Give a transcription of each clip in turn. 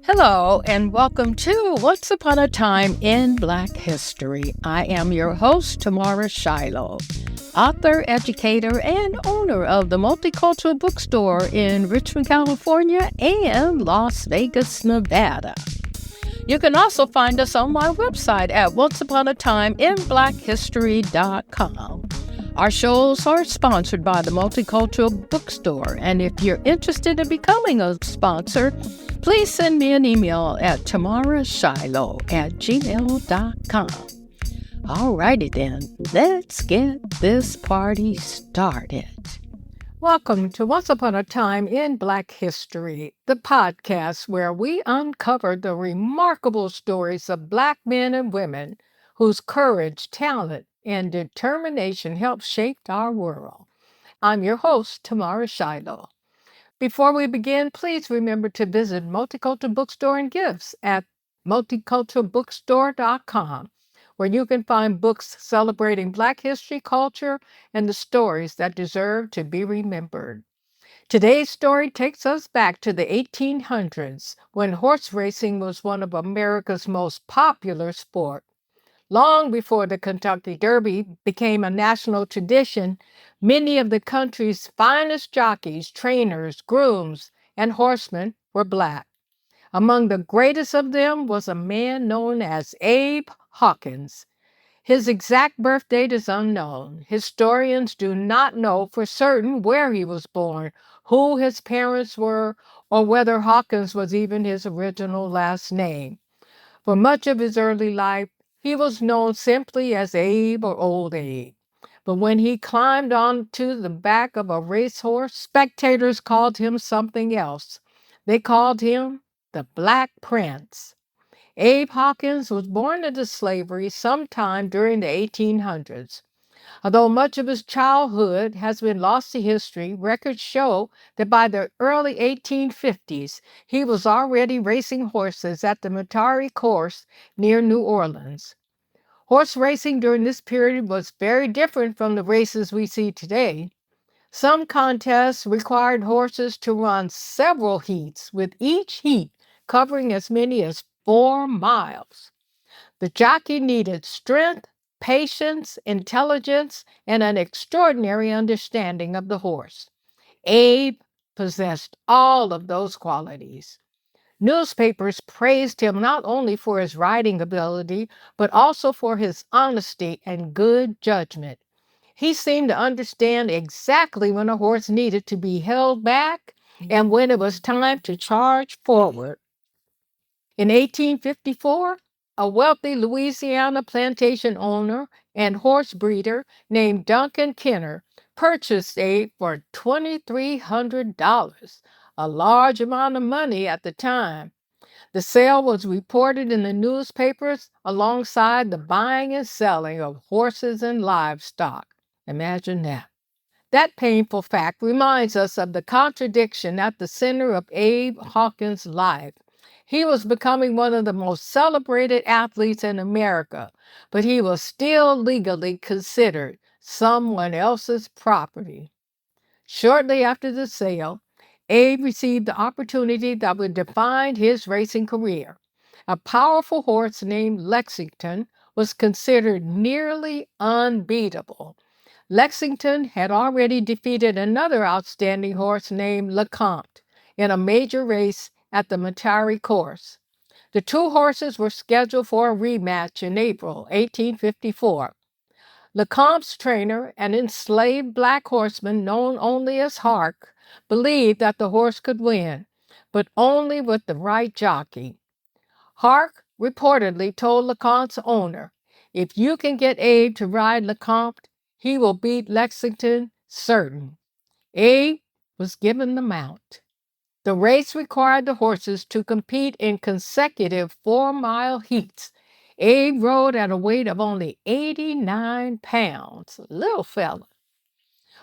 Hello, and welcome to Once Upon a Time in Black History. I am your host, Tamara Shiloh, author, educator, and owner of the Multicultural Bookstore in Richmond, California, and Las Vegas, Nevada. You can also find us on my website at onceuponatimeInBlackHistory.com. Our shows are sponsored by the Multicultural Bookstore, and if you're interested in becoming a sponsor, please send me an email at tamarashiloh@gmail.com. Alrighty then, let's get this party started. Welcome to Once Upon a Time in Black History, the podcast where we uncover the remarkable stories of Black men and women whose courage, talent, and determination helped shape our world. I'm your host, Tamara Shiloh. Before we begin, please remember to visit Multicultural Bookstore and Gifts at multiculturalbookstore.com, where you can find books celebrating Black history, culture, and the stories that deserve to be remembered. Today's story takes us back to the 1800s, when horse racing was one of America's most popular sports. Long before the Kentucky Derby became a national tradition, many of the country's finest jockeys, trainers, grooms, and horsemen were Black. Among the greatest of them was a man known as Abe Hawkins. His exact birth date is unknown. Historians do not know for certain where he was born, who his parents were, or whether Hawkins was even his original last name. For much of his early life, he was known simply as Abe or Old Abe. But when he climbed onto the back of a racehorse, spectators called him something else. They called him the Black Prince. Abe Hawkins was born into slavery sometime during the 1800s. Although much of his childhood has been lost to history, records show that by the early 1850s, he was already racing horses at the Metairie course near New Orleans. Horse racing during this period was very different from the races we see today. Some contests required horses to run several heats, with each heat covering as many as 4 miles. The jockey needed strength, patience, intelligence, and an extraordinary understanding of the horse. Abe possessed all of those qualities. Newspapers praised him not only for his riding ability, but also for his honesty and good judgment. He seemed to understand exactly when a horse needed to be held back and when it was time to charge forward. In 1854, a wealthy Louisiana plantation owner and horse breeder named Duncan Kenner purchased Abe for $2,300, a large amount of money at the time. The sale was reported in the newspapers alongside the buying and selling of horses and livestock. Imagine that. That painful fact reminds us of the contradiction at the center of Abe Hawkins' life. He was becoming one of the most celebrated athletes in America, but he was still legally considered someone else's property. Shortly after the sale, Abe received the opportunity that would define his racing career. A powerful horse named Lexington was considered nearly unbeatable. Lexington had already defeated another outstanding horse named LeCompte in a major race at the Metairie course. The two horses were scheduled for a rematch in April 1854. LeCompte's trainer, an enslaved Black horseman known only as Hark, believed that the horse could win, but only with the right jockey. Hark reportedly told LeCompte's owner, "If you can get Abe to ride LeCompte, he will beat Lexington certain." Abe was given the mount. The race required the horses to compete in consecutive 4-mile heats. Abe rode at a weight of only 89 pounds, little fella.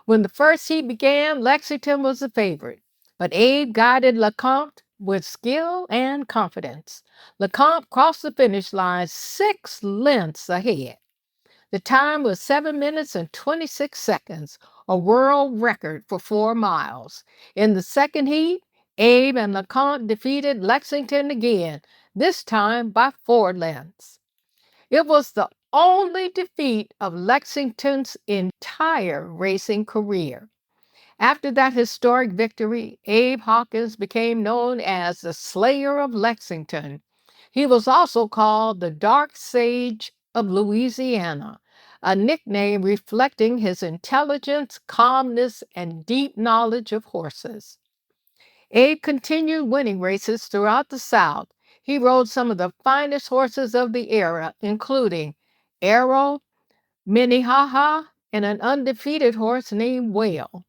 When the first heat began, Lexington was the favorite, but Abe guided LeCompte with skill and confidence. LeCompte crossed the finish line 6 lengths ahead. The time was 7 minutes and 26 seconds, a world record for 4 miles. In the second heat, Abe and LeConte defeated Lexington again, this time by 4 lengths. It was the only defeat of Lexington's entire racing career. After that historic victory, Abe Hawkins became known as the Slayer of Lexington. He was also called the Dark Sage of Louisiana, a nickname reflecting his intelligence, calmness, and deep knowledge of horses. Abe continued winning races throughout the South. He rode some of the finest horses of the era, including Arrow, Minnehaha, and an undefeated horse named Whale.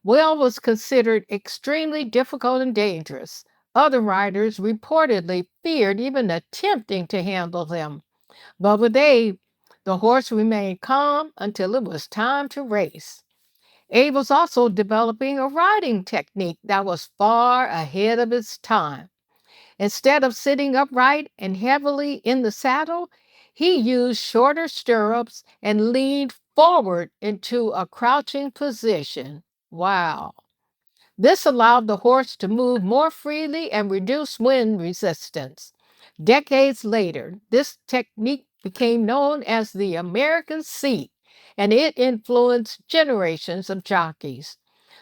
Whale was considered extremely difficult and dangerous. Other riders reportedly feared even attempting to handle him. But with Abe, the horse remained calm until it was time to race. Abe was also developing a riding technique that was far ahead of its time. Instead of sitting upright and heavily in the saddle, he used shorter stirrups and leaned forward into a crouching position. Wow. This allowed the horse to move more freely and reduce wind resistance. Decades later, this technique became known as the American seat, and it influenced generations of jockeys.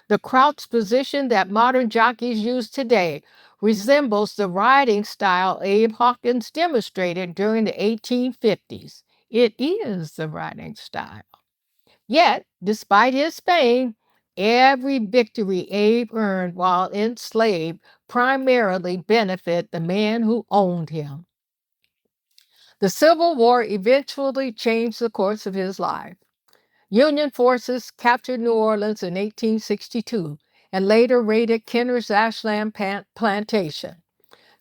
The crouch position that modern jockeys use today resembles the riding style Abe Hawkins demonstrated during the 1850s. It is the riding style. Yet, despite his fame, every victory Abe earned while enslaved primarily benefited the man who owned him. The Civil War eventually changed the course of his life. Union forces captured New Orleans in 1862 and later raided Kenner's Ashland plantation.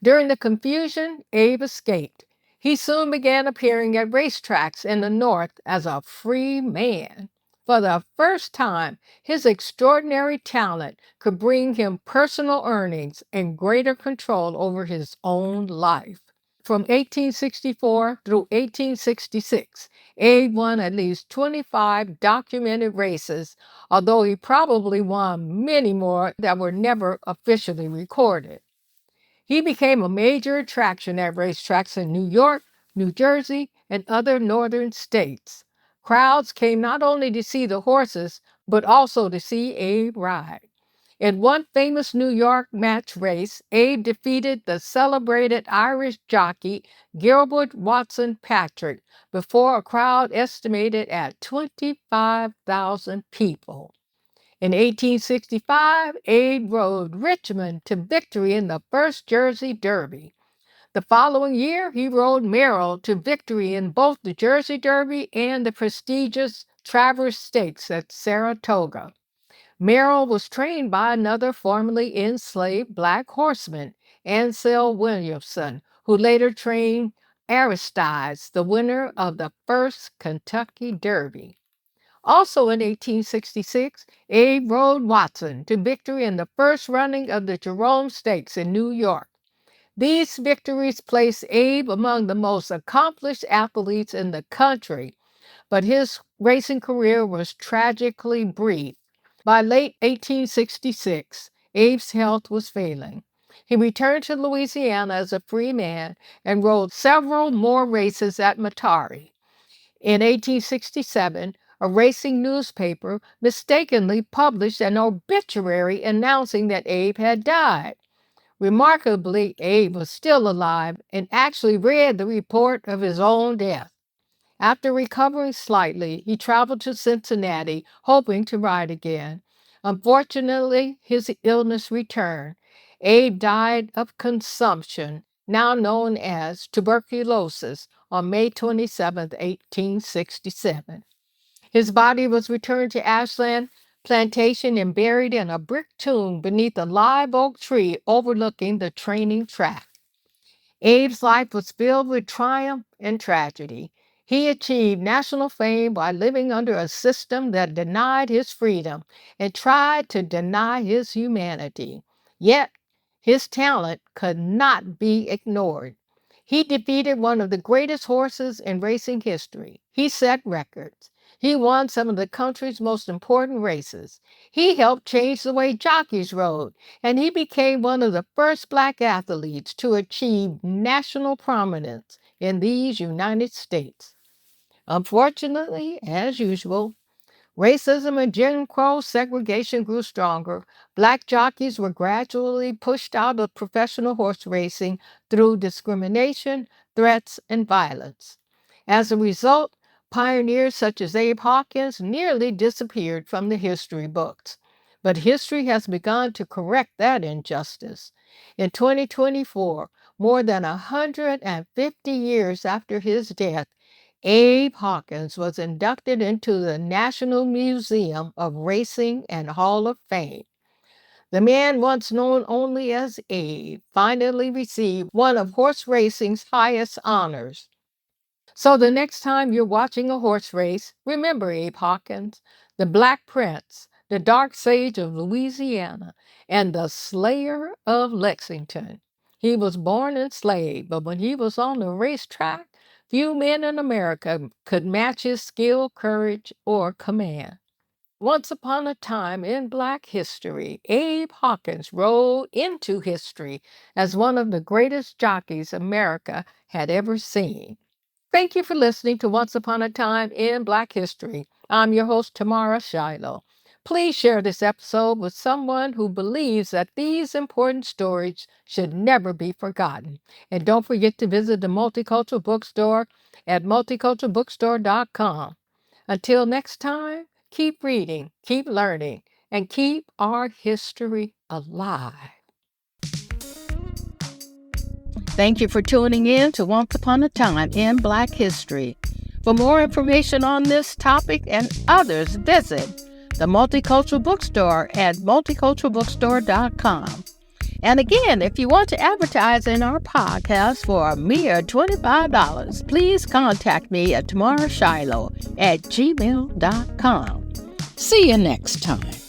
During the confusion, Abe escaped. He soon began appearing at racetracks in the North as a free man. For the first time, his extraordinary talent could bring him personal earnings and greater control over his own life. From 1864 through 1866, Abe won at least 25 documented races, although he probably won many more that were never officially recorded. He became a major attraction at racetracks in New York, New Jersey, and other northern states. Crowds came not only to see the horses, but also to see Abe ride. In one famous New York match race, Abe defeated the celebrated Irish jockey Gilbert Watson Patrick before a crowd estimated at 25,000 people. In 1865, Abe rode Richmond to victory in the first Jersey Derby. The following year, he rode Merrill to victory in both the Jersey Derby and the prestigious Travers Stakes at Saratoga. Merrill was trained by another formerly enslaved black horseman, Ansel Williamson, who later trained Aristides, the winner of the first Kentucky Derby. Also in 1866, Abe rode Watson to victory in the first running of the Jerome Stakes in New York. These victories placed Abe among the most accomplished athletes in the country, but his racing career was tragically brief. By late 1866, Abe's health was failing. He returned to Louisiana as a free man and rode several more races at Matari. In 1867, a racing newspaper mistakenly published an obituary announcing that Abe had died. Remarkably, Abe was still alive and actually read the report of his own death. After recovering slightly, he traveled to Cincinnati, hoping to ride again. Unfortunately, his illness returned. Abe died of consumption, now known as tuberculosis, on May 27, 1867. His body was returned to Ashland Plantation and buried in a brick tomb beneath a live oak tree overlooking the training track. Abe's life was filled with triumph and tragedy. He achieved national fame by living under a system that denied his freedom and tried to deny his humanity. Yet, his talent could not be ignored. He defeated one of the greatest horses in racing history. He set records. He won some of the country's most important races. He helped change the way jockeys rode, and he became one of the first Black athletes to achieve national prominence in these United States. Unfortunately, as usual, racism and Jim Crow segregation grew stronger. Black jockeys were gradually pushed out of professional horse racing through discrimination, threats, and violence. As a result, pioneers such as Abe Hawkins nearly disappeared from the history books. But history has begun to correct that injustice. In 2024, more than 150 years after his death, Abe Hawkins was inducted into the National Museum of Racing and Hall of Fame. The man, once known only as Abe, finally received one of horse racing's highest honors. So the next time you're watching a horse race, remember Abe Hawkins, the Black Prince, the Dark Sage of Louisiana, and the Slayer of Lexington. He was born enslaved, but when he was on the racetrack, few men in America could match his skill, courage, or command. Once upon a time in Black history, Abe Hawkins rode into history as one of the greatest jockeys America had ever seen. Thank you for listening to Once Upon a Time in Black History. I'm your host, Tamara Shiloh. Please share this episode with someone who believes that these important stories should never be forgotten. And don't forget to visit the Multicultural Bookstore at multiculturalbookstore.com. Until next time, keep reading, keep learning, and keep our history alive. Thank you for tuning in to Once Upon a Time in Black History. For more information on this topic and others, visit the Multicultural Bookstore at multiculturalbookstore.com. And again, if you want to advertise in our podcast for a mere $25, please contact me at tamarashiloh@gmail.com. See you next time.